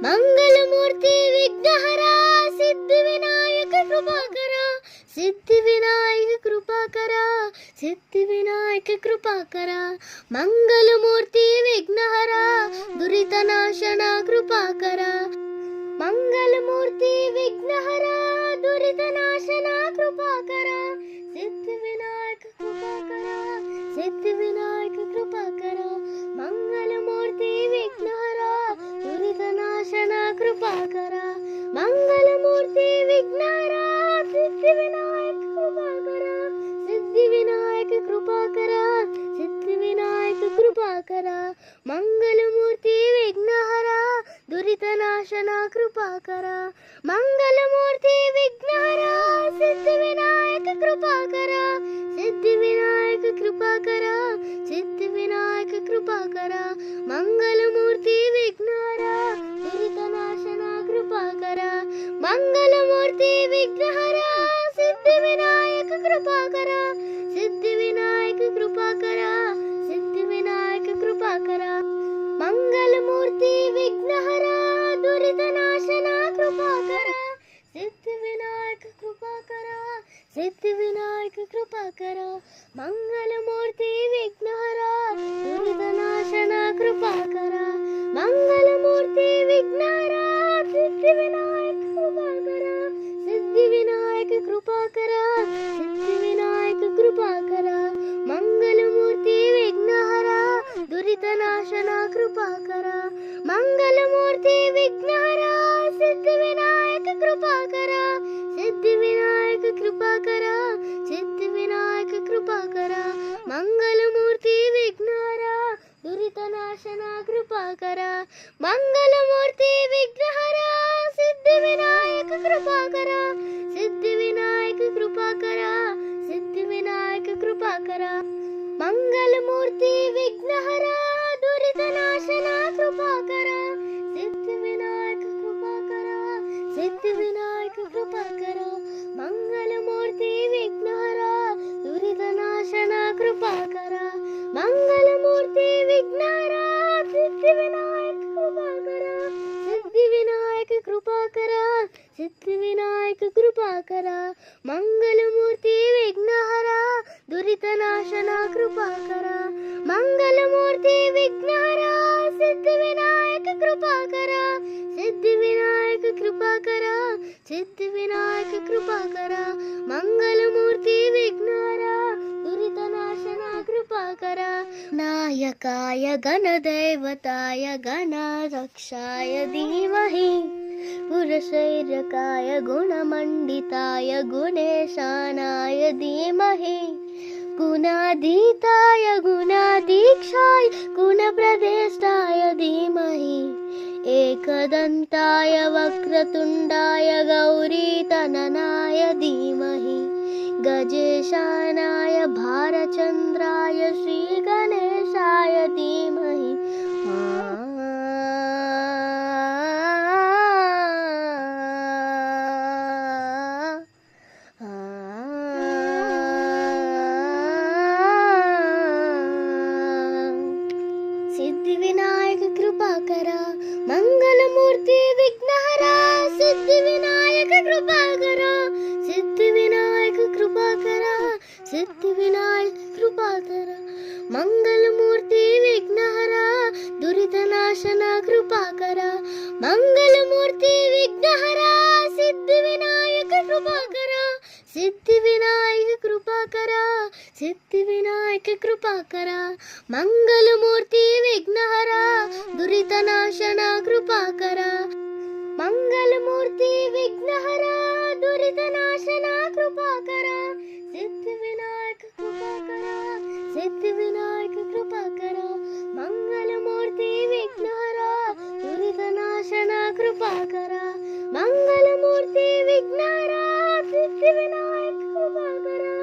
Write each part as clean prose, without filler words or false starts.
मंगलमूर्ति विघ्नहरा सिद्धिविनायक कृपाकरा सिद्धिविनायक कृपाकरा सिद्धिविनायक कृपाकरा मंगलमूर्ति विघ्नहरा दुरितनाशना कृपाकरा मंगलमूर्ति विघ्नहरा दुरितनाशना कृपाकरा सिद्धिविनायक कृपाकरा सिद्धिविनायक कृपाकरा मंगलमूर्ति विघ्नहरा दुरितनाशना कृपाकरा मंगलमूर्ति विघ्नहरा सिद्धिविनायक कृपाकरा सिद्धिविनायक कृपाकरा सिद्धिविनायक कृपाकरा मंगलमूर्ति विघ्नहरा दुरितनाशना कृपाकरा मंगलमूर्ति विघ्नहरा सिद्धिविनायक कृपाकरा सिद्धिविनायक कृपाकरा सिद्धिविनायक कृपाकरा मंगलमूर्ति विघ्नहरा दुरितनाशना कृपाकरा मंगलमूर्ति विघ्नहरा सिद्धिविनायक कृपाकरा सिद्धिविनायक कृपाकरा सिद्धिविनायक कृपाकरा मंगलमूर्ति विघ्नहरा दुरितनाशना कृपाकरा सिद्धिविनायक कृपाकरा सिद्धिविनायक कृपाकरा मंगलमूर्ति विघ्नहरा दुरितनाशना कृपाकरा मंगलमूर्ति विघ्नहरा सिद्धिविनायक कृपाकरा सिद्धिविनायक कृपाकरा सिद्धिविनायक कृपाकरा मंगलमूर्ति विघ्नहरा दुरितनाशना कृपाकरा मंगलमूर्ति विघ्नहरा सिद्धिविनायक कृपाकरा सिद्धिविनायक कृपाकरा सिद्धिविनायक कृपाकरा मंगलमूर्ति विघ्नहरा दुरितनाशना कृपाकरा मंगलमूर्ति विघ्नहरा सिद्धिविनायक कृपाकरा सिद्धिविनायक कृपाकरा सिद्धिविनायक कृपाकरा मंगलमूर्ति विघ्नहरा दुरितनाशना कृपाकरा सिद्धिविनायक कृपाकरा सिद्धिविनायक कृपाकरा मंगलमूर्ति विघ्नहरा दुरितनाशना कृपाकरा मंगलमूर्ति विघ्नहरा सिद्धिविनायक कृपाकरा सिद्धिविनायक कृपाकरा सिद्धिविनायक कृपाकरा मंगलमूर्ति विघ्नहरा दुरितनाशना कृपाकरा मंगलमूर्ति विघ्नहरा सिद्धिविनायक कृपाकरा सिद्धिविनायक कृपाकरा सिद्धिविनायक कृपाकरा मंगलमूर्ति विघ्नहरा दुरितनाशना कृपाकरा नायकाय गणदैवताय गणाध्यक्षाय धीमहि पुरशैर्यकाय गुणमण्डिताय गुणेशानाय धीमहि गुणाधीताय गुणाधीक्षाय गुणप्रदेष्टाय धीमहि एकदन्ताय वक्रतुण्डाय गौरीतननाय धीमहि गजेशानाय भारचन्द्राय श्रीगणेशाय धीमहि सिद्धिविनायक कृपाकरा मंगलमूर्ति विघ्नहरा सिद्धिविनायक कृपाकरा सिद्धिविनायक कृपाकरा सिद्धिविनायक कृपाकरा मंगलमूर्ति विघ्नहरा दुरितनाशना कृपाकरा मंगलमूर्ति विघ्नहरा सिद्धिविनायक कृपाकरा सिद्धिविनायक कृपाकरा सिद्धिविनायक कृपाकरा मंगलमूर्ति विघ्नहरा दुरितनाशना कृपाकरा मंगलमूर्ति विघ्नहरा दुरितनाशना कृपाकरा सिद्धिविनायक कृपाकरा सिद्धिविनायक कृपाकरा मंगलमूर्ति विघ्नहरा दुरितनाशना कृपाकरा मंगलमूर्ति विघ्नहरा सिद्धिविनायक कृपाकरा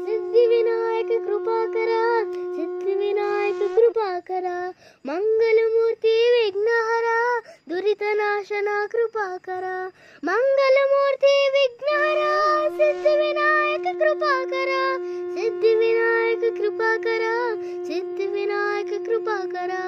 सिद्धिविनायक कृपाकरा सिद्धिविनायक कृपाकरा मंगलमूर्ति विघ्नहरा दुरितनाशना कृपाकरा मंगलमूर्ति विघ्नहरा सिद्धिविनायक कृपाकरा सिद्धिविनायक कृपाकरा सिद्धिविनायक कृपाकरा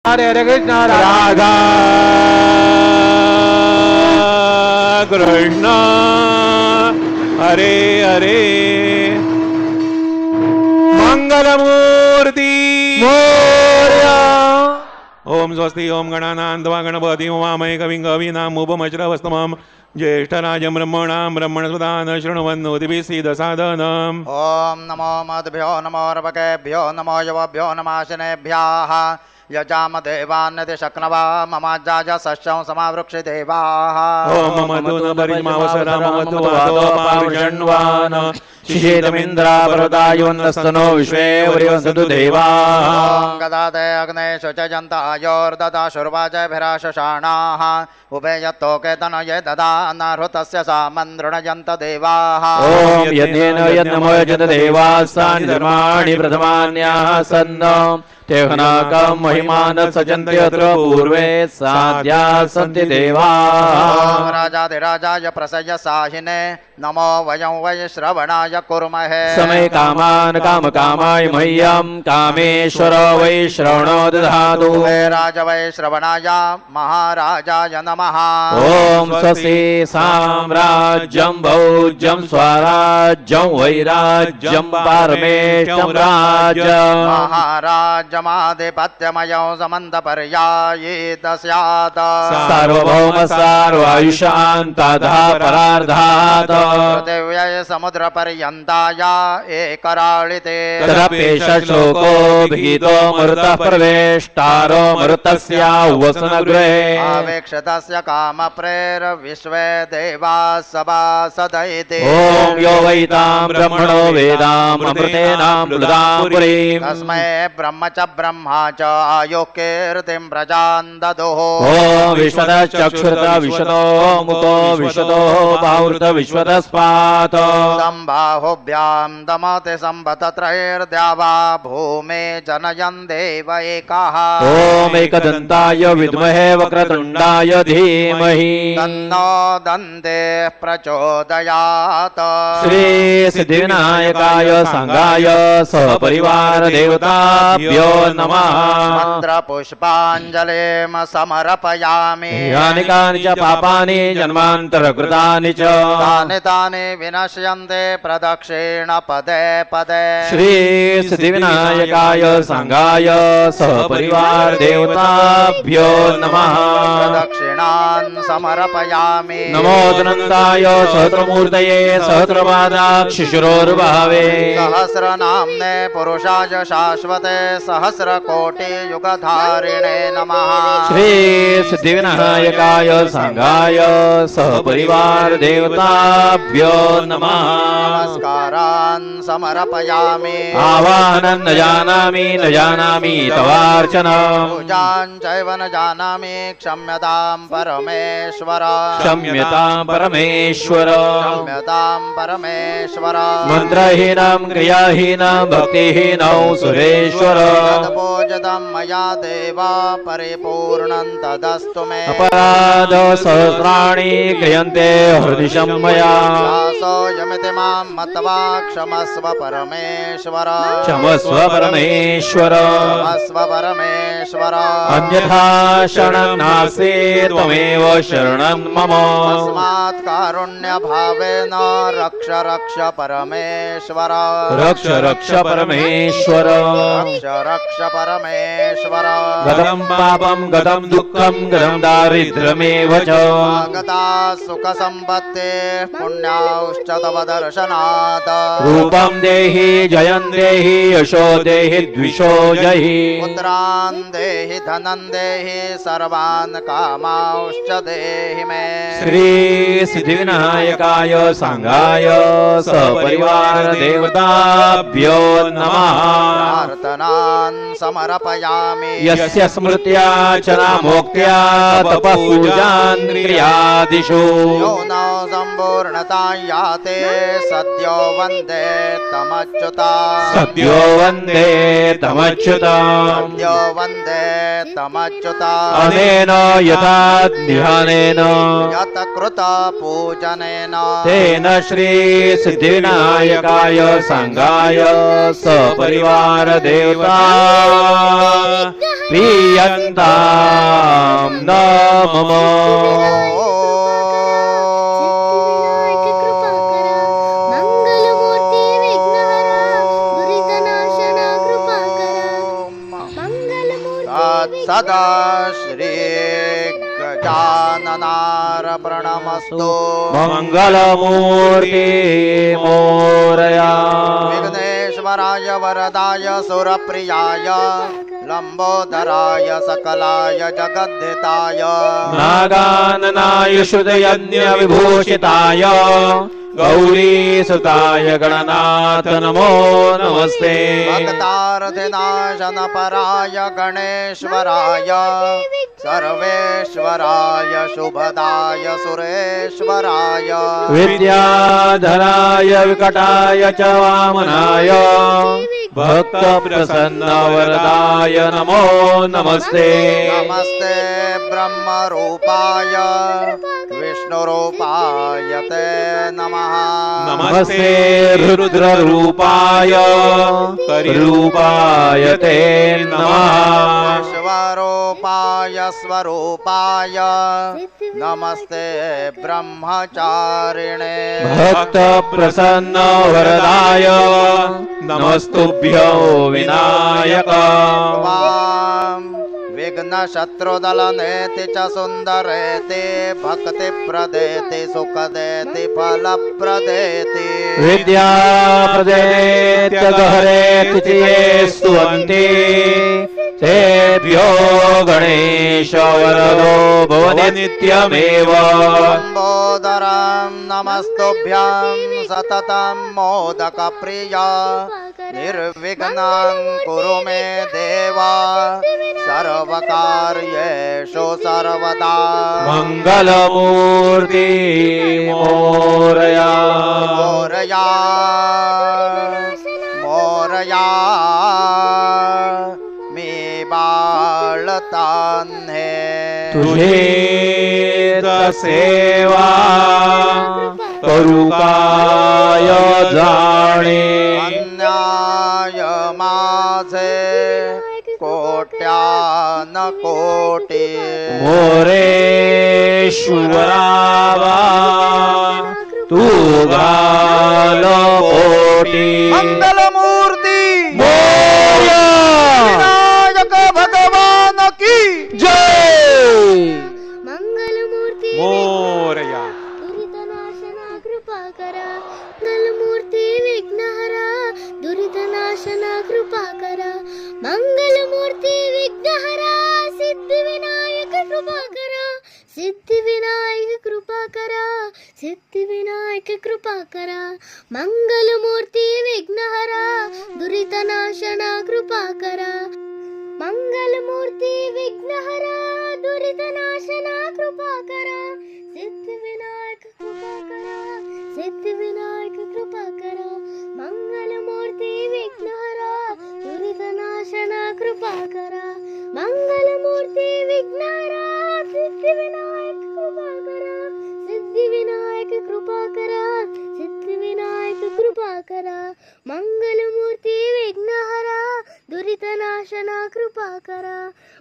हरे हरे कृष्ण राधा कृष्ण हरे हरे मंगलमूर्ति मोरया। ओम स्वस्ति ओम गणानान्त्वा गणपतिं वामहे कविं कवीनामुपमश्रवस्तमं ज्येष्ठराजं ब्रह्मणां ब्रह्मणस्पदान शृण्वन्नोतिभिः सीदसादनम्। ओम नमो मद्भ्यो नमो रवकेभ्यो नमो यवभ्यो नमाशनेभ्यः यजाम देवान्यति शक्नवा ममाजाज सस्यं समावृक्षि देवाः। ओम मधु न परिमावसरा ममतु वादो पावृषण्वान शिशेतमिन्द्रा पर्वतायोन्नस्तनो विश्वे वरिवसन्तु देवाः। ओम गदादे अग्नेषु च जन्तायोर्ददा शुर्वाजभिराशशाणाः उभे यत्तोके तनये ददा नाहृतस्य सामन्द्रणयन्त देवाः। ओम यज्ञेन यज्ञमो यजत देवास्तानि धर्माणि प्रथमान्याः सन्न तेहनाकं महिमान सजन्ते अत्र पूर्वे साध्या सन्ति देवाः। राजाधिराजाय प्रसय साहिने नमो वयं वै श्रवणाय कुर्महे। समय कामान काम कामाय मह्यं कामेश्वर वै श्रवणो दधातु। राज वै श्रवणाय महाराजाय नमः। ओम स्वस्ति साम्राज्यं भौज्यं स्वराज्यं वैराज्यं पारमेष्ठं राज्यम्। महाराजमाधिपत्यमयं समन्तपर्यायित स्यात्। सार्वभौम सार्वायुषान् तथा परार्धात्। पृथिव्यै समुद्रपर्यन्ताय एकराळिते। तदपेश श्लोको भीतो मरुतः प्रवेष्टारो मरुतस्यावसनगृहे। आवेक्षतस्य कामप्रेर्विश्वे देवाः सभासदैते। ओम यो वैतां ब्रह्मणो वेदाम् अमृतेनां प्लुतां पुरीम्। तस्मै ब्रह्म च ब्रह्मा च आयोक्कीर्तिं प्रजान् ददुः। ओम विश्वतः चक्षुरत विश्वतो मुतो विश्वतो बाहुरत विश्वतस्पात्। सम्बाहुभ्यां दमति सम्बतत्रैर्द्यावा भूमे जनयन् देव एकः। ओम एकदन्ताय विद्महे वक्रतुण्डाय धीमहि तन्नो दन्तेः प्रचोदयात्। श्री सिद्धिविनायकाय संगाय सपरिवार देवताभ्यो नमः। मन्त्रपुष्पाञ्जलिं समर्पयामि। यानि कानि च पापानि जन्मान्तरकृतानि च तानि तानि विनश्यन्ते प्रदक्षिण पदे पदे। श्री सिद्धिविनायकाय संगाय सपरिवार देवताभ्यो नमः। प्रदक्षिणान् समर्पयामि। नमो अनन्ताय सहस्रमूर्तये सहस्रपादाक्षिशिरोर्भावे सहस्रनाम्ने पुरुषाय शाश्वते सहस्रकोटियुगधारिणे नमः। श्री सिद्धिविनायकाय संगाय सपरिवार देवताभ्यो नमः। नमस्कारान् समर्पयामि। आवाहनं न जानामि तवार्चनम्। पूजां चैव न जानामि क्षम्यतां परमेश्वर। क्षम्यतां परमेश्वर। क्षम्यतां परमेश्वर। मन्त्रहीनं क्रियाहीनं भक्तिहीनौ सुरेश्वर। तत्पूजितं मया देव परिपूर्णं तदस्तु मे। अपराध सहस्राणि क्रियन्ते हृदिशं मया। दासोऽयमिति मां मत्वा क्षमस्व परमेश्वर। क्षमस्व परमेश्वर। क्षमस्व परमेश्वर। अन्यथा शरणं नास्ति त्वमेव शरणं मम। तस्मात् कारुण्यभावेन रक्ष रक्ष परमेश्वर। रक्ष रक्ष परमेश्वर। रक्ष रक्ष परमेश्वर। गतं पापं गतं दुःखं गतं दारिद्र्यमेव च। आगता सुखसम्पत्ते पुण्याश्च तव दर्शनात्। रूपं देहि जयं देहि यशो देहि द्विषो जहि। पुत्रान् देहि धनं देहि सर्वान् कामांश्च देहि मे। श्री सिद्धिविनायकाय संगाय सपरिवार देवताभ्यो नमः। प्रार्थनान् समर्पयामि। यस्य स्मृत्या च नामोक्त्या तपः पूजान् क्रियादिषु। यो न सम्पूर्णतां याते सद्यो वन्दे तमच्युता। सद्यो वन्दे तमच्युता। सद्यो वन्दे तमच्युता। अनेन यथा ध्यानेन यत कृत पूजनेन तेन श्री सिद्धिविनायकाय संगाय सपरिवार देवता प्रीयन्तां न मम सदा श्री गजाननार प्रणमस्तु मंगलमूर्ति मोरया विघ्नेश्वराय वरदाय सुरप्रियाय लंबोदराय सकलाय जगद्धिताय नागाननाय शुद्धयज्ञ विभूषिताय गौरीसुताय गणनाथ नमो नमस्ते भक्तार्थनाशन पराय गणेश्वराय सर्वेश्वराय शुभदाय सुरेश्वराय विद्याधराय विकटाय च वामनाय भक्तप्रसन्न वरदाय नमो नमस्ते नमस्ते ब्रह्मरूपाय विष्णुरूपाय ते नमः नमस्ते रुद्ररूपाय रूपाय ते नमः स्वरूपाय स्वरूपाय नमस्ते ब्रह्मचारिणे भक्त प्रसन्न वरदाय नमस्तुभ्यो विनायक विघ्न शत्रुदल नेति च सुंदरेति भक्ति प्रदेति सुख देति फल प्रदेति विद्या प्रदेत्य गहरेति च ये स्तुवन्ति तेभ्यो गणेश वरदो भवति नित्यमेव लंबोदरं नमस्तुभ्यं सततं मोदक प्रिया निर्विघ्नं कुरु मे देवा सर्वकार्येषु सर्वदा मंगलमूर्ति मोरया मोरया मोरया मी बाळतान्हे तुझे सेवा करू काय जाणे अन्याय माझे कोट्यान कोटी मोरेश्वरावा तू घाल पोटी मंगलमूर्ती मोरया विनायक भगवान की जय मंगलमूर्ती मोरया दुरितनाशना कृपा करा मंगलमूर्ती विघ्नहरा दुरितनाशना कृपा करा मंगलमूर्ती विघ्नहरा सिद्धिविनायक कृपा करा सिद्धिविनायक कृपा करा सिद्धिविनायक कृपा करा मंगलमूर्ती विघ्नहरा दुरितनाशना कृपा करा मंगलमूर्ती विघ्नहरा दुरितनाशना कृपा करा सिद्धिविनायक कृपा करा सिद्धिविनायक कृपा करा मंगलमूर्ती विघ्नहरा दुरितनाशना कृपा करा मंगलमूर्ती विघ्नहरा सिद्धिविनायक कृपा करा सिद्धिविनायक कृपा करा सिद्धिविनायक कृपा करा मंगलमूर्ती विघ्नहरा दुरितनाशना कृपा करा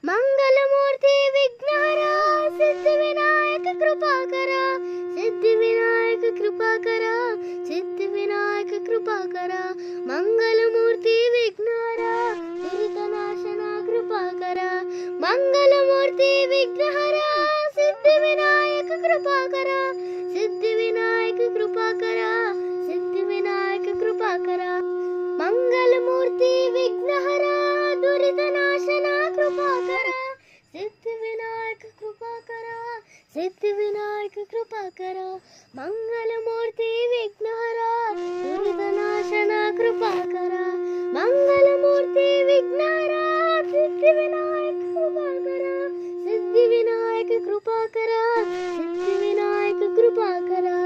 मंगलमूर्ती विघ्नहरा सिद्धिविनायक कृपा करा सिद्धिविनायक कृपा करा सिद्धिविनायक कृपा करा मंगलमूर्ती विघ्नहरा दुरितनाशना कृपा करा मंगलमूर्ती विघ्नहरा सिद्धिविनायक कृपा करा सिद्धिविनायक कृपा करा सिद्धिविनायक कृपा करा मंगलमूर्ती विघ्नहरा दुरितनाशना कृपा करा सिद्धिविनायक कृपा करा सिद्धिविनायक कृपा करा मंगलमूर्ती विघ्नहरा दुरितनाशना कृपा करा मंगलमूर्ती विघ्नहरा सिद्धिविनायक कृपा करा सिद्धिविनायक कृपा करा सिद्धिविनायक कृपा करा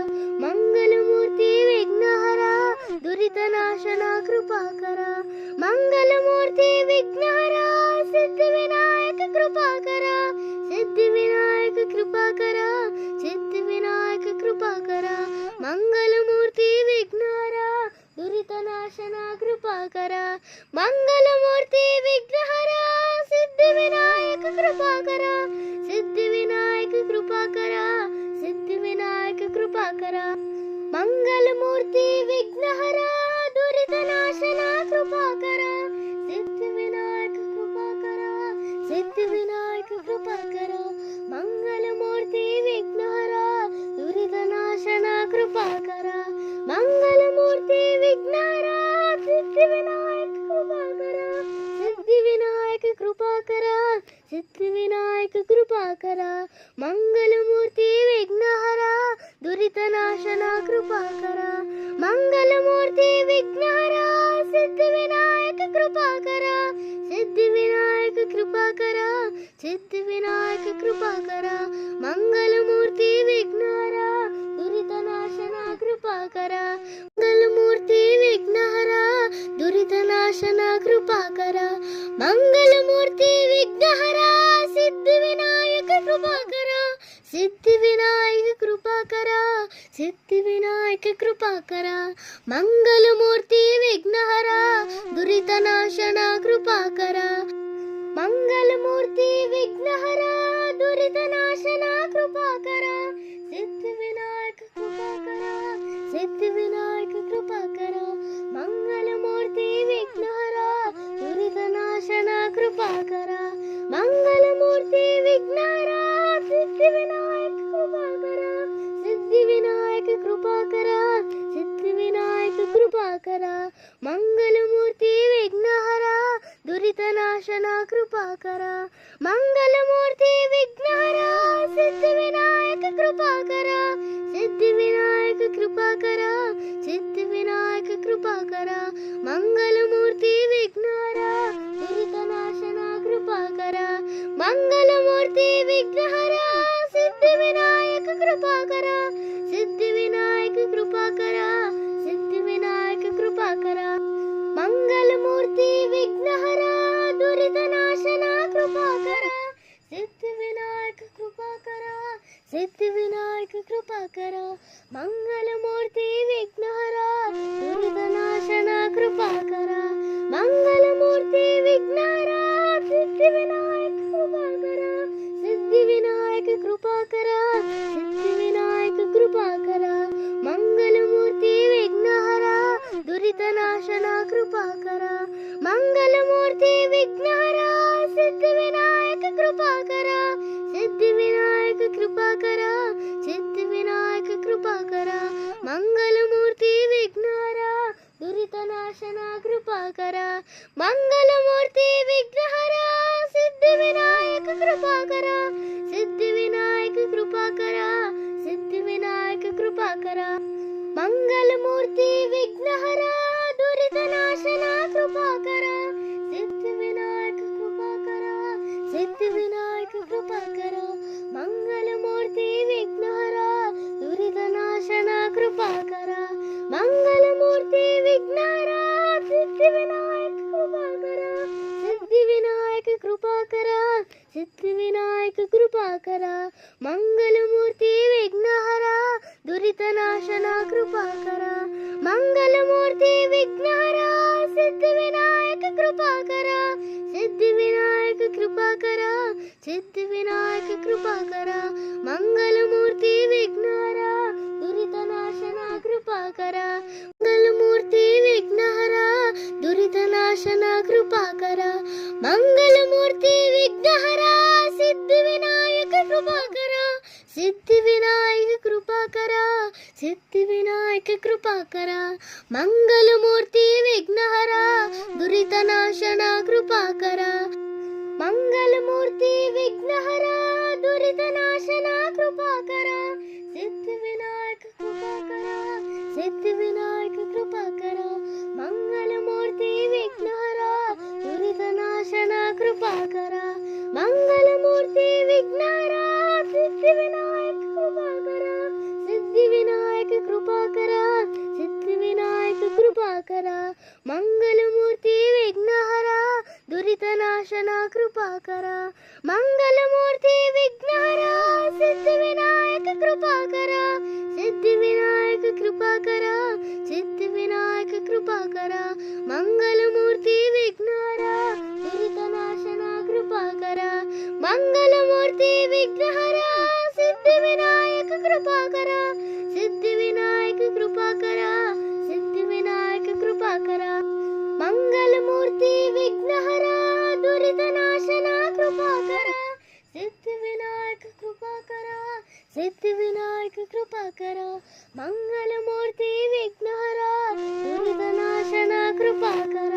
मंगलमूर्ती विघ्नहरा दुरितनाशना कृपा करा मंगलमूर्ती विघ्नहरा सिद्धिविनायक कृपा करा सिद्धिविनायक कृपा करा सिद्धिविनायक कृपा करा मंगलमूर्ती विघ्नहरा दुरितनाशना कृपा करा मंगलमूर्ती विघ्नहरा सिद्धिविनायक विनायक कृपा करा सिद्धि विनायक कृपा करा सिद्धि विनायक कृपा करा मंगल मूर्ति विघ्नहरा दुरित नाशना कृपा करा सिद्धि विनायक कृपा करा सिद्धि विनायक कृपा करा मंगल मूर्ति विघ्नहरा दुरित नाशना कृपा करा मंगल मूर्ति विघ्नहरा सिद्धि विनायक कृपा करा सिद्धि विनायक कृपा करा सिद्धि विनायक कृपा करा मंगल मूर्ति विघ्नहरा दुरित नाशना कृपा करा मंगल मूर्ति विघ्नहरा सिद्धि विनायक कृपा करा सिद्धि विनायक कृपा करा सिद्धि विनायक कृपा करा मंगल मूर्ति विघ्नहरा दुरित नाशना कृपा करा मंगल मूर्ति विघ्नहरा दुरित नाशना कृपा करा मंगल मूर्ति विघ्नहरा सिद्धि विनायक कृपा करा सिद्धि विनायक कृपा करा सिद्धि विनायक कृपा करा मंगल मूर्ति विघ्नहरा दुरित नाशना कृपा करा मंगल मूर्ति विघ्नहरा दुरित नाशना कृपा करा सिद्धि विनायक कृपा करा सिद्धि विनायक कृपा करा मंगल मूर्ति विघ्नहरा दुरित नाशना कृपा करा मंगल मूर्ति विघ्नहरा सिद्धि विनायक कृपा करा सिद्धि विनायक कृपा करा सिद्धि विनायक कृपा करा मंगल मूर्ति विघ्नहरा दुरित नाशना कृपा करा मंगल मूर्ति विघ्नहरा सिद्धि विनायक कृपा करा सिद्धि विनायक कृपा करा सिद्धि विनायक कृपा करा मंगल मूर्ति विघ्नहरा दुरित नाशना कृपा करा मंगल मूर्ति विघ्नहरा सिद्धि विनायक कृपा करा सिद्धि विनायक कृपा करा सिद्धि विनायक कृपा करा मंगल मूर्ति विघ्नहरा दुरित नाशना कृपा करा सिद्धि विनायक कृपा करा सिद्धि विनायक कृपा करा मंगल मूर्ति विघ्नहरा दुरित नाशना कृपा करा मंगल मूर्ति विघ्नहरा सिद्धि विनायक कृपा करा सिद्धि विनायक कृपा करा सिद्धि विनायक कृपा करा मंगल मूर्ति विघ्नहरा दुरित नाशना कृपा करा मंगल मूर्ति विघ्नहरा सिद्धि विनायक कृपा करा सिद्धि विनायक कृपा करा सिद्धि विनायक कृपा करा मंगल मूर्ति विघ्नहरा दुरित नाशना कृपा करा मंगल मूर्ति विघ्नहरा सिद्धि विनायक कृपा करा सिद्धि विनायक कृपा करा सिद्धि विनायक कृपा करा मंगल मूर्ति विघ्नहरा दुरित नाशना कृपा करा सिद्धि विनायक कृपा करा सिद्धि विनायक कृपा करा मंगल मूर्ति विघ्नहरा दुरित नाशना कृपा करा मंगल मूर्ति विघ्नहरा सिद्धि विनायक कृपा करा सिद्धि विनायक कृपा करा सिद्धि विनायक कृपा करा मंगल मूर्ति विघ्नहरा दुरित नाशना कृपा करा मंगल मूर्ति विघ्नहरा सिद्धि विनायक कृपा करा सिद्धि विनायक कृपा करा सिद्धि विनायक कृपा करा मंगल मूर्ति विघ्नहरा दुरित नाशना कृपा करा मंगल मूर्ति विघ्नहरा दुरित नाशना कृपा करा मंगल मूर्ति विघ्नहरा सिद्धि विनायक कृपा करा सिद्धि विनायक कृपा करा सिद्धि विनायक कृपा करा मंगल मूर्ति विघ्नहरा दुरित नाशना कृपा करा मंगल मूर्ति विघ्नहरा दुरित नाशना कृपा करा सिद्धि विनायक कृपा करा सिद्धि विनायक कृपा करा मंगल मूर्ति विघ्नहरा दुरित नाशना कृपा करा मंगल मूर्ति विघ्नहरा सिद्धि विनायक कृपा करा सिद्धि विनायक कृपा करा सिद्धि विनायक कृपा करा मंगल मूर्ति विघ्नहरा दुरित नाशना कृपा करा मंगल मूर्ति विघ्नहरा सिद्धि विनायक कृपा करा सिद्धि विनायक कृपा करा सिद्धि विनायक कृपा करा मंगल मूर्ति विघ्नहरा दुरित नाशना कृपा करा कृपाकर सिद्धिविनायक कृपाकर सिद्धिविनायक कृपाकर मंगलमूर्ति विघ्नहरा दुरितनाशना कृपाकर सिद्धिविनायक कृपाकर सिद्धिविनायक कृपाकर मंगलमूर्ति विघ्नहरा दुरितनाशना कृपाकर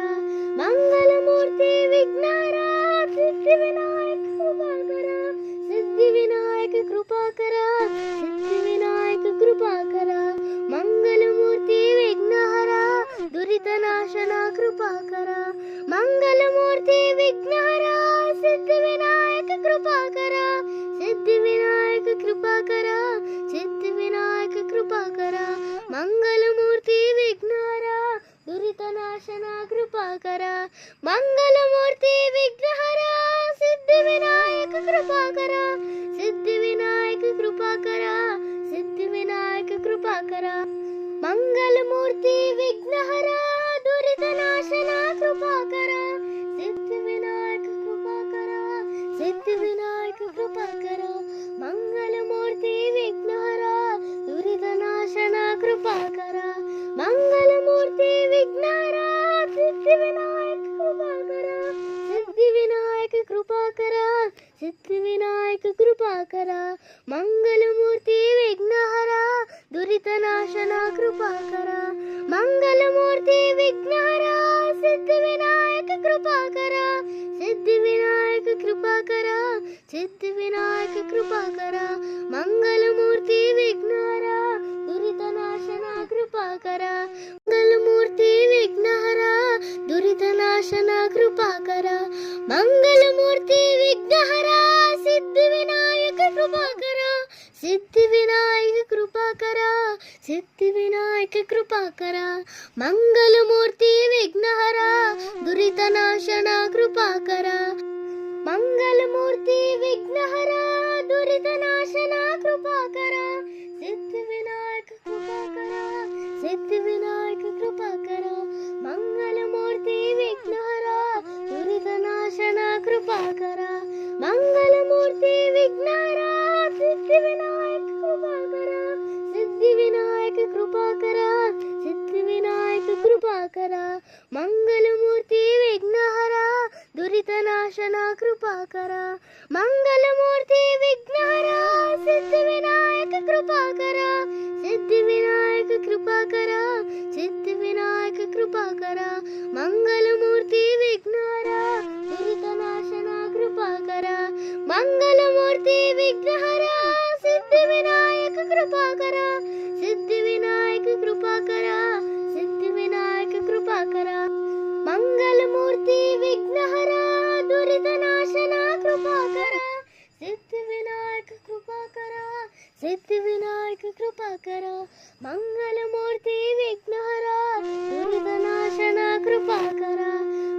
मंगलमूर्ति विघ्नहरा सिद्धिविनायक कृपाकर सिद्धिविनायक कृपाकर सिद्धिविनायक कृपाकर मंगलमूर्ति विघ्नहरा दुरितनाशना कृपाकर मंगलमूर्ति विघ्नहरा सिद्धिविनायक कृपाकर सिद्धिविनायक कृपाकर सिद्धिविनायक कृपाकर मंगलमूर्ति विघ्नहरा दुरितनाशना कृपाकर मंगलमूर्ति विघ्नहरा सिद्धिविनायक कृपाकर सिद्धिविनायक कृपाकर सिद्धिविनायक कृपाकर मंगलमूर्ति विघ्नहरा दुरितनाशना कृपाकर सिद्धिविनायक कृपाकर सिद्धिविनायक कृपाकर मंगलमूर्ति विघ्नहरा दुरितनाशना कृपाकर मंगलमूर्ति विघ्नहरा सिद्धिविनायक कृपाकर सिद्धिविनायक कृपाकर सिद्धिविनायक कृपाकर मंगलमूर्ति विघ्नहरा दुरितनाशना कृपाकर मंगलमूर्ति विघ्नहरा सिद्धिविनायक कृपाकर सिद्धिविनायक कृपाकर सिद्धिविनायक कृपाकर मंगलमूर्ति विघ्नहरा दुरितनाशना कृपाकर मंगलमूर्ति विघ्नहरा दुरितनाशना कृपाकर मंगलमूर्ति विघ्नहरा सिद्धिविनायक कृपाकर सिद्धिविनायक कृपाकर सिद्धिविनायक कृपाकर मंगलमूर्ति विघ्नहरा दुरितनाशना कृपाकर मंगलमूर्ति विघ्नहरा दुरितनाशना कृपाकर सिद्धिविनायक कृपाकर सिद्धिविनायक कृपाकर मंगलमूर्ति विघ्नहरा दुरितनाशना कृपाकर मंगलमूर्ति विघ्नहरा सिद्धिविनायक कृपाकर सिद्धिविनायक कृपाकर सिद्धिविनायक कृपाकर मंगलमूर्ति विघ्नहरा दुरितनाशना कृपाकर मंगलमूर्ति विघ्नहरा सिद्धिविनायक कृपाकर सिद्धिविनायक कृपाकर सिद्धिविनायक कृपाकर मंगलमूर्ति विघ्नहरा दुरितनाशना कृपाकर मंगलमूर्ति विघ्नहरा सिद्धिविनायक कृपाकर सिद्धिविनायक कृपाकर सिद्धिविनायक कृपाकर मंगलमूर्ति विघ्नहरा दुरितनाशना कृपाकर सिद्धिविनायक कृपाकर सिद्धिविनायक कृपाकर मंगलमूर्ति विघ्नहरा दुरितनाशना कृपाकर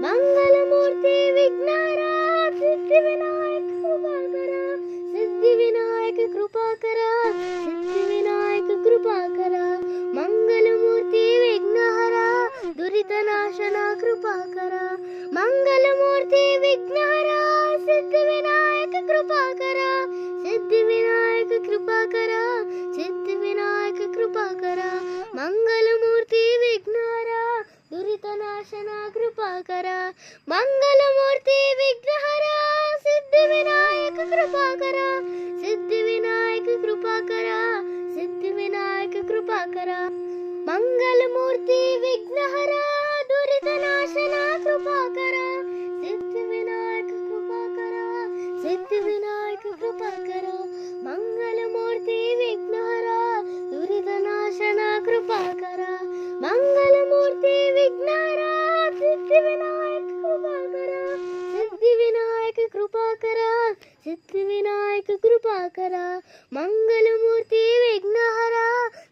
मंगलमूर्ति विघ्नहरा सिद्धिविनायक कृपाकर सिद्धिविनायक कृपाकर सिद्धिविनायक कृपाकर मंगलमूर्ति विघ्नहरा दुरितनाशना कृपाकर मंगलमूर्ति विघ्नहरा सिद्धिविनायक कृपाकर सिद्धिविनायक कृपाकर सिद्धिविनायक कृपाकर मंगलमूर्ति विघ्नहरा दुरितनाशना कृपाकर मंगलमूर्ति विघ्नहरा सिद्धिविनायक कृपाकर सिद्धिविनायक कृपाकर सिद्धिविनायक कृपाकर मंगलमूर्ति विघ्नहरा दुरितनाशना कृपाकर सिद्धिविनायक कृपाकर सिद्धिविनायक कृपाकर मंगलमूर्ति विघ्नहरा दुरितनाशना कृपाकर मंगलमूर्ति विघ्नहरा सिद्धिविनायक कृपाकर सिद्धिविनायक कृपाकर सिद्धिविनायक कृपाकर मंगलमूर्ति विघ्नहरा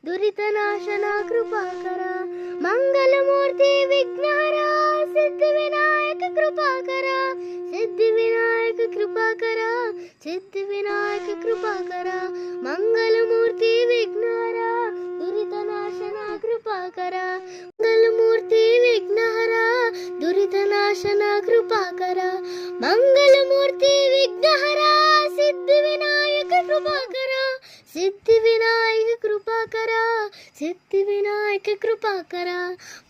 दुरितनाशना कृपाकर मंगलमूर्ति विघ्नहरा सिद्धिविनायक कृपाकर सिद्धिविनायक कृपाकर सिद्धिविनायक कृपाकर मंगलमूर्ति विघ्नहरा दुरितनाशना कृपाकर मंगलमूर्ति विघ्नहरा दुरितनाशना कृपाकर मंगलमूर्ति विघ्नहरा सिद्धिविनायक कृपाकर सिद्धिविनायक कृपाकर सिद्धिविनायक कृपाकर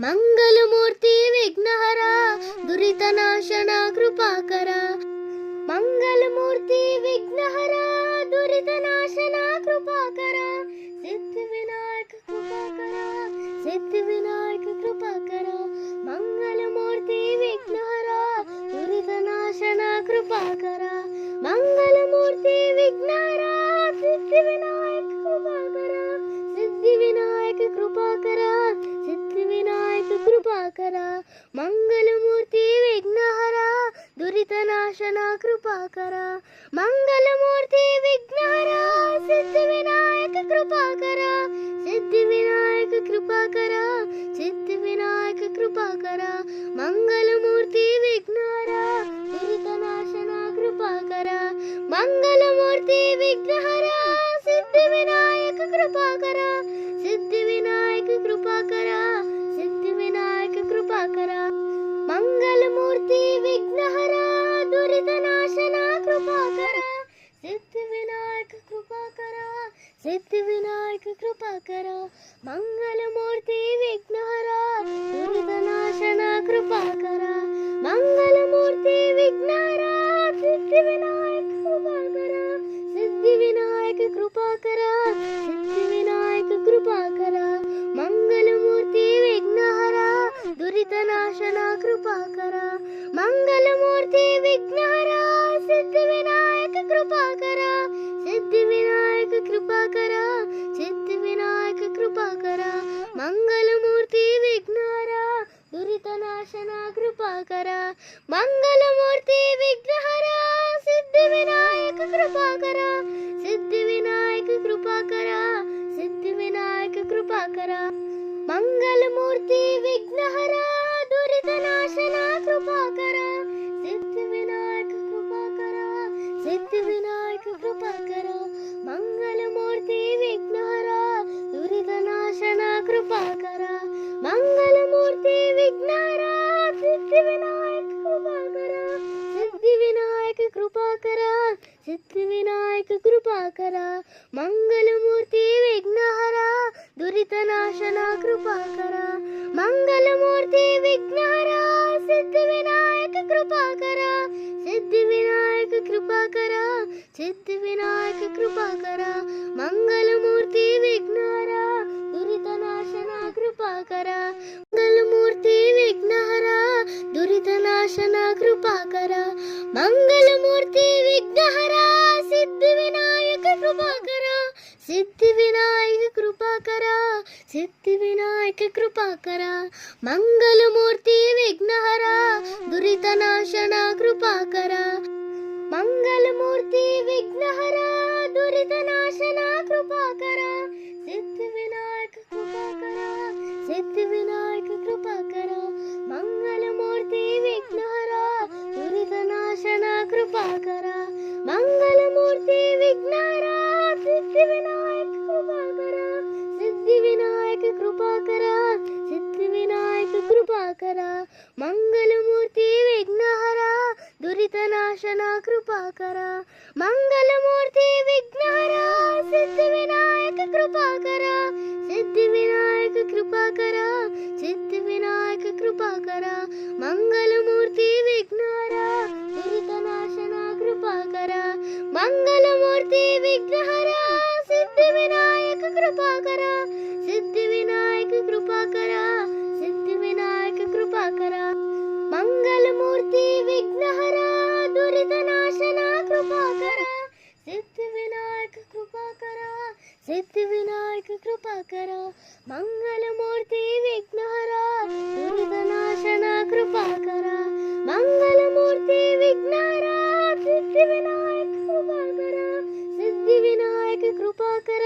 मंगलमूर्ति विघ्नहर दुरितनाशन कृपाकर मंगलमूर्ति विघ्नहर दुरितनाशन कृपाकर सिद्धिविनायक कृपाकर सिद्धिविनायक कृपाकर मंगलमूर्ति विघ्नहर दुरितनाशन कृपाकर मंगलमूर्ति विघ्नहर सिद्धिविनायक कृपाकर सिद्धिविनायक कृपाकर सिद्धिविनायक कृपाकर मंगलमूर्ति विघ्नहर दुरितनाशन कृपाकर मंगलमूर्ति विघ्नहर सिद्धिविनायक कृपाकर सिद्धिविनायक कृपाकर सिद्धिविनायक कृपाकर मंगलमूर्ति विघ्नहर दुरितनाशन कृपाकर मंगलमूर्ति विघ्नहर सिद्धिविनायक कृपाकर सिद्धिविनायक कृपाकर सिद्धिविनायक कृपाकर मंगलमूर्ति विघ्नहर दुरितनाशन कृपाकर सिद्धिविनायक कृपाकर सिद्धिविनायक कृपाकर मंगलमूर्ति विघ्नहर दुरितनाशन कृपाकर मंगलमूर्ति विघ्नहर सिद्धिविनायक कृपाकर सिद्धिविनायक कृपाकर सिद्धिविनायक कृपाकर मंगलमूर्ति विघ्नहर दुरितनाशन कृपाकर मंगलमूर्ति विघ्नहर सिद्धिविनायक कृपाकर सिद्धिविनायक कृपाकर सिद्धिविनायक कृपाकर मंगलमूर्ति विघ्नहर दुरितनाशन कृपाकर मंगलमूर्ति विघ्नहर सिद्धिविनायक कृपाकर सिद्धिविनायक कृपाकर सिद्धिविनायक कृपाकर मंगलमूर्ति विघ्नहर दुरितनाशन कृपाकर सिद्धिविनायक कृपाकर सिद्धिविनायक कृपाकर मंगलमूर्ति विघ्नहर दुरितनाशन कृपाकर मंगलमूर्ति विघ्नहर सिद्धिविनायक कृपाकर सिद्धिविनायक कृपाकर सिद्धिविनायक कृपाकर मंगलमूर्ति विघ्नहर दुरितनाशन कृपाकर मंगलमूर्ति विघ्नहर सिद्धिविनायक कृपाकर सिद्धिविनायक कृपाकर सिद्धिविनायक कृपाकर मंगलमूर्ति विघ्नहर दुरितनाशन कृपाकर मंगलमूर्ति विघ्नहर दुरितनाशन कृपाकर मंगलमूर्ति विघ्नहर सिद्धिविनायक कृपाकर सिद्धिविनायक कृपाकर सिद्धिविनायक कृपाकर मंगलमूर्ति विघ्नहर दुरितनाशन कृपाकर मंगलमूर्ति विघ्नहर दुरितनाशन कृपाकर सिद्धिविनायक कृपाकर सिद्धिविनायक कृपाकर मंगलमूर्ति विघ्नहर दुरितनाशन कृपाकर मंगलमूर्ति विघ्नहर सिद्धिविनायक कृपाकर सिद्धिविनायक कृपाकर सिद्धिविनायक कृपाकर मंगलमूर्ति विघ्नहर दुरितनाशन कृपाकर मंगलमूर्ति विघ्नहर सिद्धिविनायक कृपाकर सिद्धिविनायक कृपाकर सिद्धिविनायक कृपाकर मंगलमूर्ति विघ्नहर दुरितनाशन कृपाकर मंगलमूर्ति विघ्नहर सिद्धिविनायक कृपाकर सिद्धिविनायक कृपाकर सिद्धिविनायक कृपाकर मंगलमूर्ति विघ्नहर दुरितनाशन कृपाकर सिद्धिविनायक कृपाकर सिद्धिविनायक कृपाकर मंगलमूर्ति विघ्नहर दुरितनाशन कृपाकर मंगलमूर्ति विघ्नहर सिद्धिविनायक कृपाकर सिद्धिविनायक कृपाकर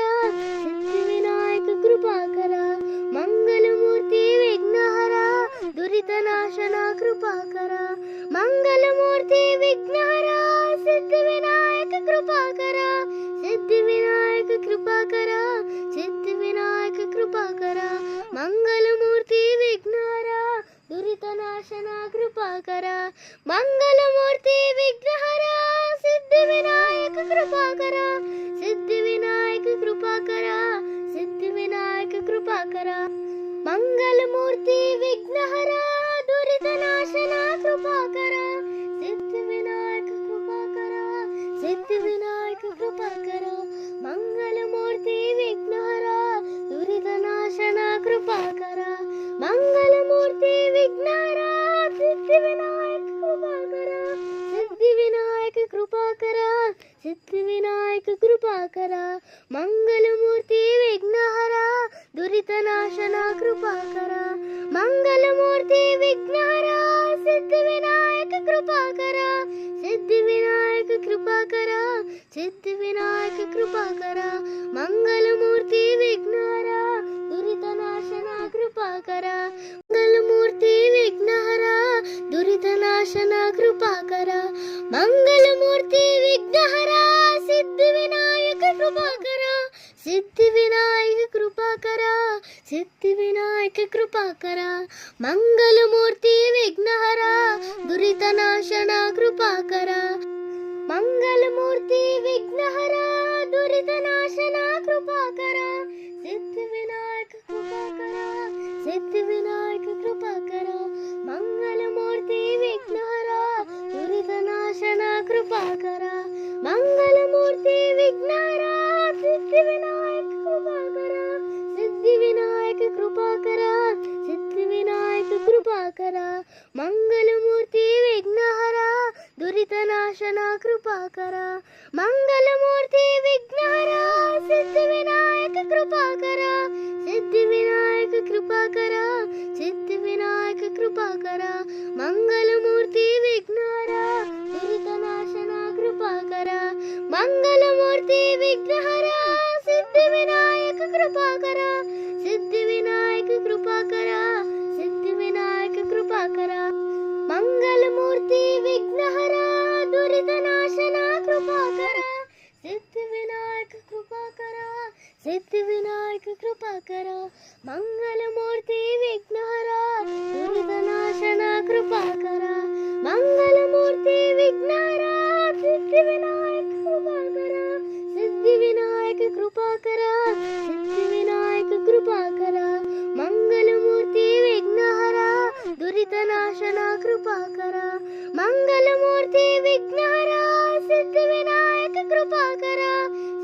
सिद्धिविनायक कृपाकर मंगलमूर्ति विघ्नहर दुरितनाशन कृपाकर मंगलमूर्ति विघ्नहर सिद्धिविनायक कृपाकर सिद्धिविनायक कृपाकर सिद्धिविनायक कृपाकर मंगलमूर्ति विघ्नहर दुरितनाशन कृपाकर मंगलमूर्ति विघ्नहर सिद्धिविनायक कृपा करा सिद्धिविनायक कृपा करा सिद्धिविनायक कृपा करा मंगलमूर्ती विघ्नहरा दुरितनाशना कृपा करा सिद्धिविनायक कृपा करा सिद्धिविनायक कृपा करा मंगलमूर्ती विघ्नहरा दुरितनाशना कृपा करा मंगलमूर्ती विघ्नहरा सिद्धिविनायक कृपा करा सिद्धिविनायक कृपा करा सिद्धिविनायक कृपा करा मंगलमूर्ती विघ्नहरा दुरितनाशना कृपा करा मंगलमूर्ती विघ्नहरा सिद्धिविनायक कृपा करा सिद्धिविनायक कृपा करा सिद्धिविनायक कृपा करा मंगलमूर्ती विघ्नहरा दुरितनाशना कृपा करा मंगलमूर्ती विघ्नहरा दुरितनाशना कृपा करा मंगलमूर्ती विघ्नहरा सिद्धिविनायक कृपा करा सिद्धिविनायक कृपा करा सिद्धिविनायक कृपा करा मंगलमूर्ती विघ्नहरा दुरितनाशना कृपा करा मंगलमूर्ती विघ्नहरा दुरितनाशना कृपा करा सिद्धिविनायक कृपा करा सिद्धिविनायक कृपा करा मंगलमूर्ती विघ्नहरा दुरितनाशना कृपा करा मंगलमूर्ती विघ्नहरा सिद्धिविनायक कृपा करा सिद्धिविनायक कृपा करा सिद्धिविनायक कृपा करा मंगलमूर्ती विघ्नहरा दुरितनाशना कृपा करा मंगलमूर्ती विघ्नहरा सिद्धिविनायक कृपा करा सिद्धिविनायक कृपा करा सिद्धिविनायक कृपा करा मंगलमूर्ती विघ्नहरा दुरितनाशना कृपा करा मंगलमूर्ती विघ्नहरा सिद्धिविनायक कृपा करा सिद्धिविनायक कृपा करा सिद्धिविनायक कृपा करा मंगलमूर्ती विघ्नहरा दुरितनाशना कृपा करा सिद्धिविनायक कृपा करा सिद्धिविनायक कृपा करा मंगलमूर्ती विघ्नहरा दुरितनाशना कृपा करा मंगलमूर्ती विघ्नहरा सिद्धिविनायक कृपा करा सिद्धिविनायक कृपा करा सिद्धिविनायक कृपा करा मंगलमूर्ती विघ्नहरा दुरितनाशना कृपा करा मंगलमूर्ती विघ्नहरा सिद्धिविनायक कृपा करा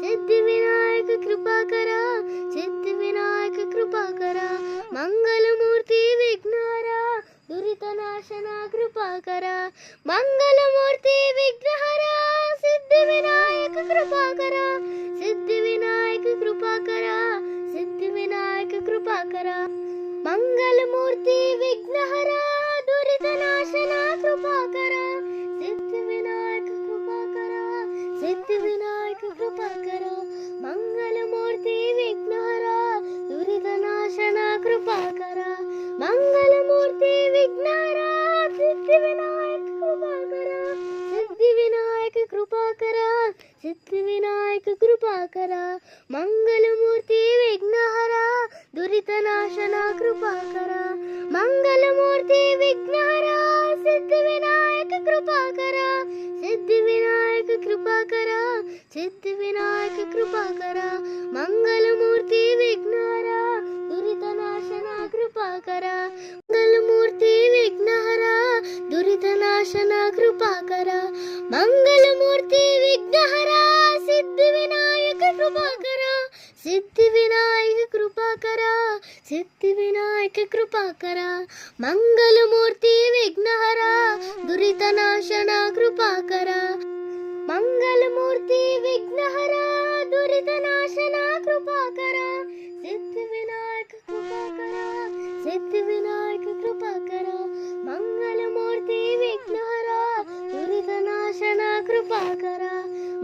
सिद्धिविनायक कृपा करा सिद्धिविनायक कृपा करा मंगलमूर्ती विघ्नहरा दुरितनाशना कृपा करा मंगलमूर्ती विघ्नहरा सिद्धिविनायक कृपा करा सिद्धिविनायक कृपा करा सिद्धिविनायक कृपा करा मंगलमूर्ती विघ्नहरा दुरितनाशना कृपा करा सिद्धिविनायक कृपा करा सिद्धिविनायक कृपा करा मंगलमूर्ती विघ्नहरा दुरितनाशना कृपा करा मंगलमूर्ती विघ्नहरा सिद्धिविनायक कृपा करा सिद्धिविनायक कृपा करा सिद्धिविनायक कृपा करा मंगलमूर्ती विघ्नहरा दुरितनाशना कृपा करा मंगलमूर्ती विघ्नहरा सिद्धिविनायक कृपा करा सिद्धिविनायक कृपा करा सिद्धिविनायक कृपा करा मंगलमूर्ती विघ्नहरा दुरितनाशना कृपा करा मंगलमूर्ती विघ्नहरा दुरितनाशना कृपा करा मंगलमूर्ती विघ्नहरा सिद्धिविनायक कृपा करा सिद्धिविनायक कृपा करा सिद्धिविनायक कृपा करा मंगलमूर्ती विघ्नहरा दुरितनाशना कृपा करा मंगलमूर्ती विघ्नहरा दुरितनाशना कृपा करा सिद्धिविनायक कृपा करा सिद्धिविनायक कृपा करा मंगलमूर्ती विघ्नहरा दुरितनाशना कृपा करा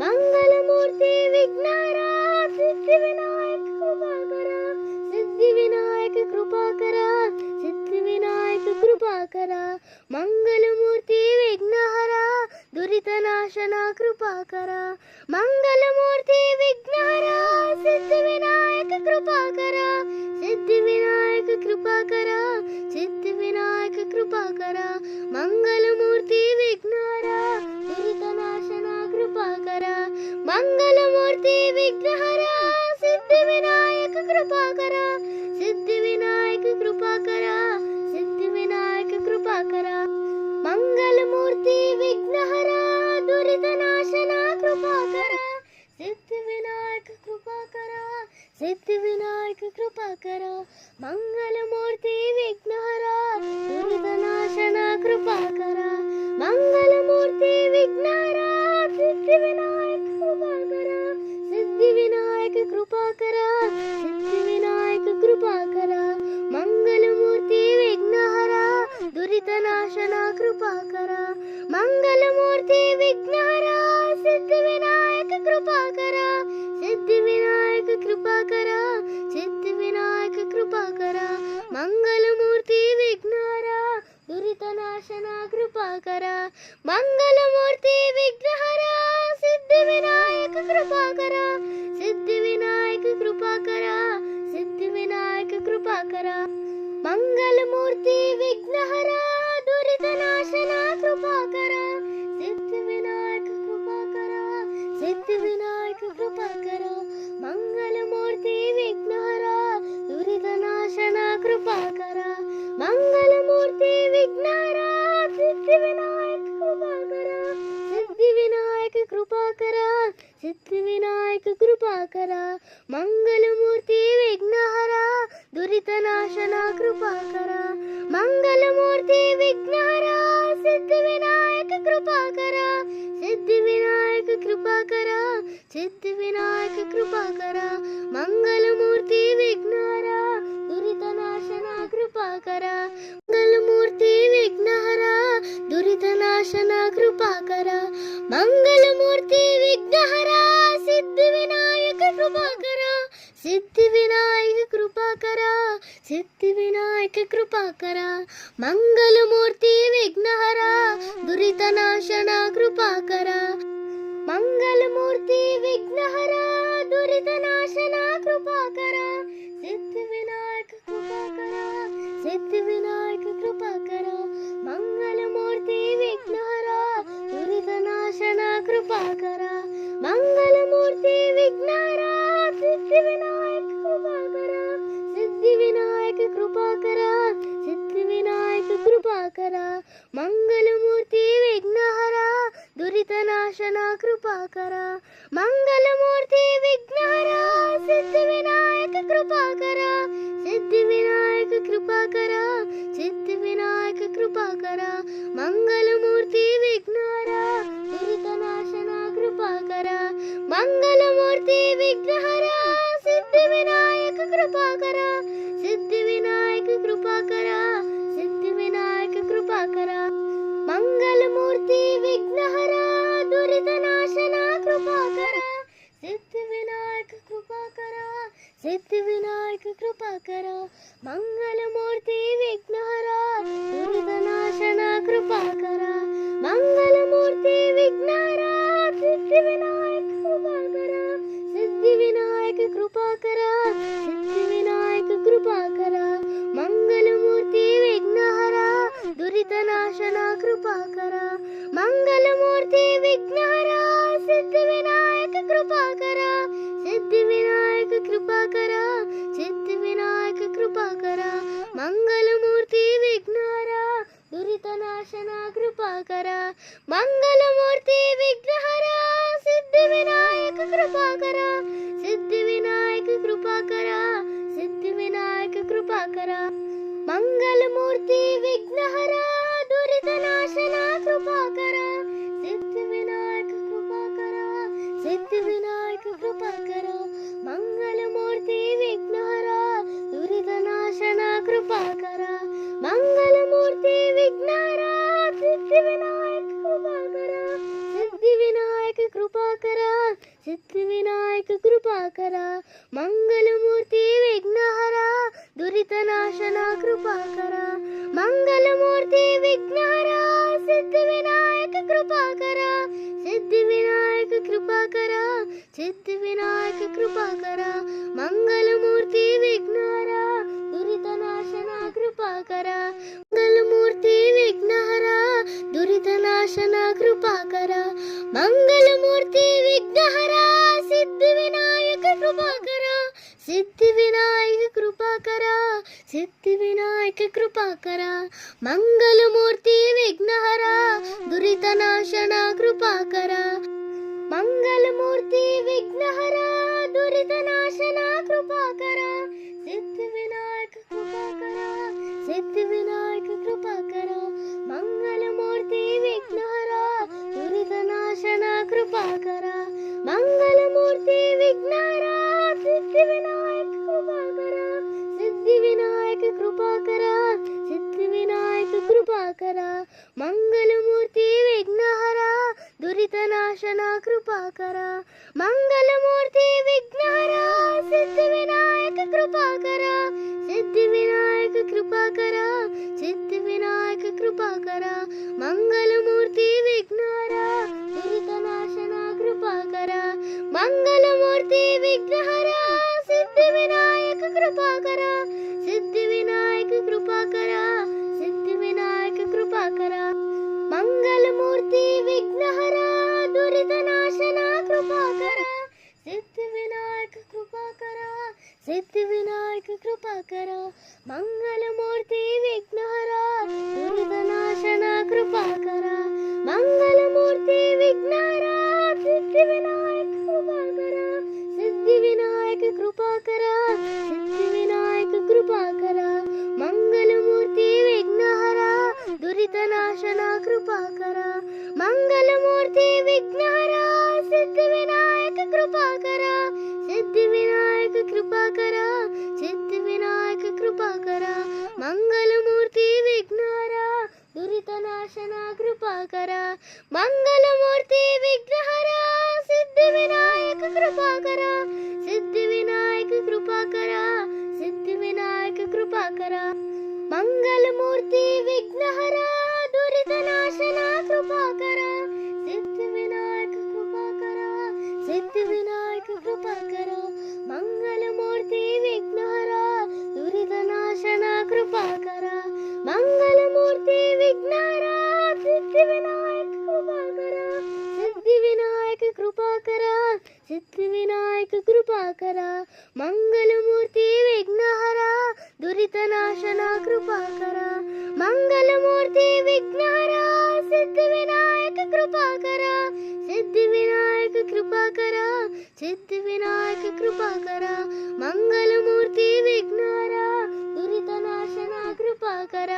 मंगलमूर्ती विघ्नहरा सिद्धिविनायक कृपा करा सिद्धिविनायक कृपा करा सिद्धिविनायक कृपा करा मंगलमूर्ती विघ्नहरा दुरितनाशना कृपा करा मंगलमूर्ती विघ्नहरा सिद्धिविनायक कृपा करा सिद्धिविनायक कृपा करा सिद्धिविनायक कृपा करा मंगलमूर्ती विघ्नहरा दुरितनाशना कृपा दुरितनाशना कृपाकरा मंगलमूर्ति विघ्नहरा सिद्धिविनायक कृपाकरा सिद्धिविनायक कृपाकरा सिद्धिविनायक कृपाकरा मंगलमूर्ति विघ्नहरा दुरितनाशना कृपाकरा मंगलमूर्ति विघ्नहरा सिद्धिविनायक कृपाकरा सिद्धिविनायक कृपाकरा सिद्धिविनायक कृपाकरा मंगलमूर्ति विघ्नहरा दुरितनाशना कृपाकरा सिद्धिविनायक कृपाकरा सिद्धिविनायक कृपाकरा मंगलमूर्ति विघ्नहरा दुरितनाशना कृपाकरा मंगलमूर्ति विघ्नहरा सिद्धिविनायक कृपाकरा सिद्धिविनायक कृपाकरा सिद्धिविनायक कृपाकरा मंगलमूर्ति विघ्नहरा दुरितनाशना कृपाकरा मंगलमूर्ति विघ्नहरा सिद्धिविनायक कृपाकरा सिद्धिविनायक कृपाकरा सिद्धिविनायक कृपाकरा मंगलमूर्ति विघ्नहरा दुरितनाशना कृपाकरा मंगलमूर्ति विघ्नहरा दुरितनाशना कृपाकरा मंगलमूर्ति विघ्नहरा सिद्धिविनायक कृपाकरा सिद्धिविनायक कृपाकरा सिद्धिविनायक कृपाकरा मंगलमूर्ति विघ्नहरा दुरितनाशना कृपाकरा मंगलमूर्ति विघ्नहरा दुरितनाशना कृपाकरा सिद्धिविनायक कृपाकरा सिद्धिविनायक कृपाकरा मंगलमूर्ति विघ्नहरा दुरितनाशना कृपाकरा मंगलमूर्ति विघ्नहरा सिद्धिविनायक कृपाकरा सिद्धिविनायक कृपाकरा सिद्धिविनायक कृपाकरा मंगलमूर्ति विघ्नहरा दुरितनाशना कृपाकरा मंगलमूर्ति विघ्नहरा सिद्धिविनायक कृपाकरा सिद्धिविनायक कृपाकरा सिद्धिविनायक कृपाकरा मंगलमूर्ति विघ्नहरा दुरितनाशना कृपाकरा मंगलमूर्ति विघ्नहरा सिद्धिविनायक कृपाकरा सिद्धिविनायक कृपाकरा सिद्धिविनायक कृपाकरा मंगलमूर्ति विघ्नहरा दुरितनाशना कृपाकरा सिद्धिविनायक कृपाकरा सिद्धिविनायक कृपाकरा मंगलमूर्ति विघ्नहरा दुरितनाशना कृपाकरा मंगलमूर्ति विघ्नहरा सिद्धिविनायक कृपाकरा सिद्धिविनायक कृपाकरा सिद्धिविनायक कृपाकरा मंगलमूर्ति विघ्नहरा दुरितनाशना कृपाकरा मंगलमूर्ति विघ्नहरा सिद्धिविनायक कृपाकरा सिद्धिविनायक कृपाकरा सिद्धिविनायक कृपाकरा मंगलमूर्ति विघ्नहरा दुरितनाशना कृपाकरा मंगलमूर्ति विघ्नहरा सिद्धिविनायक कृपाकरा सिद्धिविनायक कृपाकरा सिद्धिविनायक कृपाकरा मंगलमूर्ति विघ्नहरा दुरितनाशना कृपाकरा सिद्धिविनायक कृपाकरा सिद्धिविनायक कृपाकरा मंगलमूर्ति विघ्नहरा दुरितनाशना कृपाकरा मंगलमूर्ति विघ्नहरा सिद्धिविनायक कृपाकरा सिद्धिविनायक कृपाकरा सिद्धिविनायक कृपाकरा मंगलमूर्ति विघ्नहरा दुरितनाशना कृपाकरा मंगलमूर्ति विघ्नहरा सिद्धिविनायक कृपाकरा सिद्धिविनायक कृपाकरा सिद्धिविनायक कृपाकरा मंगलमूर्ति विघ्नहरा दुरितनाशना कृपाकरा मंगलमूर्ति विघ्नहरा दुरितनाशना कृपाकरा मंगलमूर्ति विघ्नहरा सिद्धिविनायक कृपाकरा सिद्धिविनायक कृपाकरा सिद्धिविनायक कृपाकरा मंगलमूर्ति विघ्नहरा दुरितनाशना कृपाकरा मंगलमूर्ति विघ्नहरा दुरितनाशना कृपाकरा सिद्धिविनायक कृपाकरा सिद्धिविनायक कृपाकरा मंगलमूर्ति विघ्नहरा दुरितनाशना कृपाकरा मंगलमूर्ति विघ्नहरा सिद्धिविनायक कृपाकरा सिद्धिविनायक कृपाकरा सिद्धिविनायक कृपाकरा ಮಂಗಲಮೂರ್ತಿ ವಿಘ್ನಹರ ದುರಿತನಾಶನ ಕೃಪಾಕರ ಮಂಗಲಮೂರ್ತಿ ವಿಘ್ನಹರ ಸಿದ್ಧಿವಿನಾಯಕ ಕೃಪಾಕರ ಸಿದ್ಧಿವಿನಾಯಕ ಕೃಪಾಕರ ಸಿದ್ಧಿವಿನಾಯಕ ಕೃಪಾಕರ ಮಂಗಲಮೂರ್ತಿ ವಿಘ್ನಹರ ದುರಿತನಾಶನ ಕೃಪಾಕರ ಮಂಗಲಮೂರ್ತಿ ವಿಘ್ನಹರ ಸಿದ್ಧಿವಿನಾಯಕ ಕೃಪಾಕರ ಸಿದ್ಧಿವಿನಾಯಕ ಕೃಪಾಕರ ಸಿದ್ಧಿವಿನಾಯಕ ಕೃಪಾಕರ ಮಂಗಲಮೂರ್ತಿ ವಿಘ್ನಹರ ದುರಿತನಾಶನ ಕೃಪಾಕರ ಸಿದ್ಧಿವಿನಾಯಕ ಕೃಪಾಕರ ಸಿದ್ಧಿವಿನಾಯಕ ಕೃಪಾಕರ ಮಂಗಲಮೂರ್ತಿ ವಿಘ್ನಹರ ದುರಿತನಾಶನ ಕೃಪಾಕರ ಮಂಗಲಮೂರ್ತಿ ವಿಘ್ನಹರ ಸಿದ್ಧಿವಿನಾಯಕ ಕೃಪಾಕರ ಸಿದ್ಧಿವಿನಾಯಕ ಕೃಪಾಕರ ಸಿದ್ಧಿವಿನಾಯಕ ಕೃಪಾಕರ ಮಂಗಲಮೂರ್ತಿ ವಿಘ್ನಹರ ದುರಿತನಾಶನ ಕೃಪಾಕರ ಮಂಗಲಮೂರ್ತಿ ವಿಘ್ನಹರ ಸಿದ್ಧಿವಿನಾಯಕ ಕೃಪಾಕರ ಸಿದ್ಧಿವಿನಾಯಕ ಕೃಪಾಕರ ಸಿದ್ಧಿವಿನಾಯಕ ಕೃಪಾಕರ ಮಂಗಲಮೂರ್ತಿ ವಿಘ್ನಹರ ದುರಿತನಾಶನ ಕೃಪಾಕರ ಮಂಗಲಮೂರ್ತಿ ವಿಘ್ನಹರ ಸಿದ್ಧಿವಿನಾಯಕ ಕೃಪಾಕರ ಸಿದ್ಧಿವಿನಾಯಕ ಕೃಪಾಕರ ಸಿದ್ಧಿವಿನಾಯಕ ಕೃಪಾಕರ ಮಂಗಲಮೂರ್ತಿ ವಿಘ್ನಹರ ದುರಿತನಾಶನ ಕೃಪಾಕರ ಸಿದ್ಧಿವಿನಾಯಕ ಕೃಪಾಕರ ಸಿದ್ಧಿವಿನಾಯಕ ಕೃಪಾಕರ ಮಂಗಲಮೂರ್ತಿ ವಿಘ್ನಹರ ದುರಿತನಾಶನ ಕೃಪಾಕರ ಮಂಗಲಮೂರ್ತಿ ವಿಘ್ನಹರ ಸಿದ್ಧಿವಿನಾಯಕ ಕೃಪಾಕರ ಸಿದ್ಧಿವಿನಾಯಕ ಕೃಪಾಕರ ಸಿದ್ಧಿವಿನಾಯಕ ಕೃಪಾಕರ ಮಂಗಲಮೂರ್ತಿ ವಿಘ್ನಹರ ದುರಿತನಾಶನ ಕೃಪಾಕರ ಮಂಗಲಮೂರ್ತಿ ವಿಘ್ನಹರ ಸಿದ್ಧಿವಿನಾಯಕ ಕೃಪಾಕರ ಸಿದ್ಧಿವಿನಾಯಕ ಕೃಪಾಕರ ಸಿದ್ಧಿವಿನಾಯಕ ಕೃಪಾಕರ ಮಂಗಲಮೂರ್ತಿ ವಿಘ್ನಹರ ದುರಿತನಾಶನ ಕೃಪಾಕರ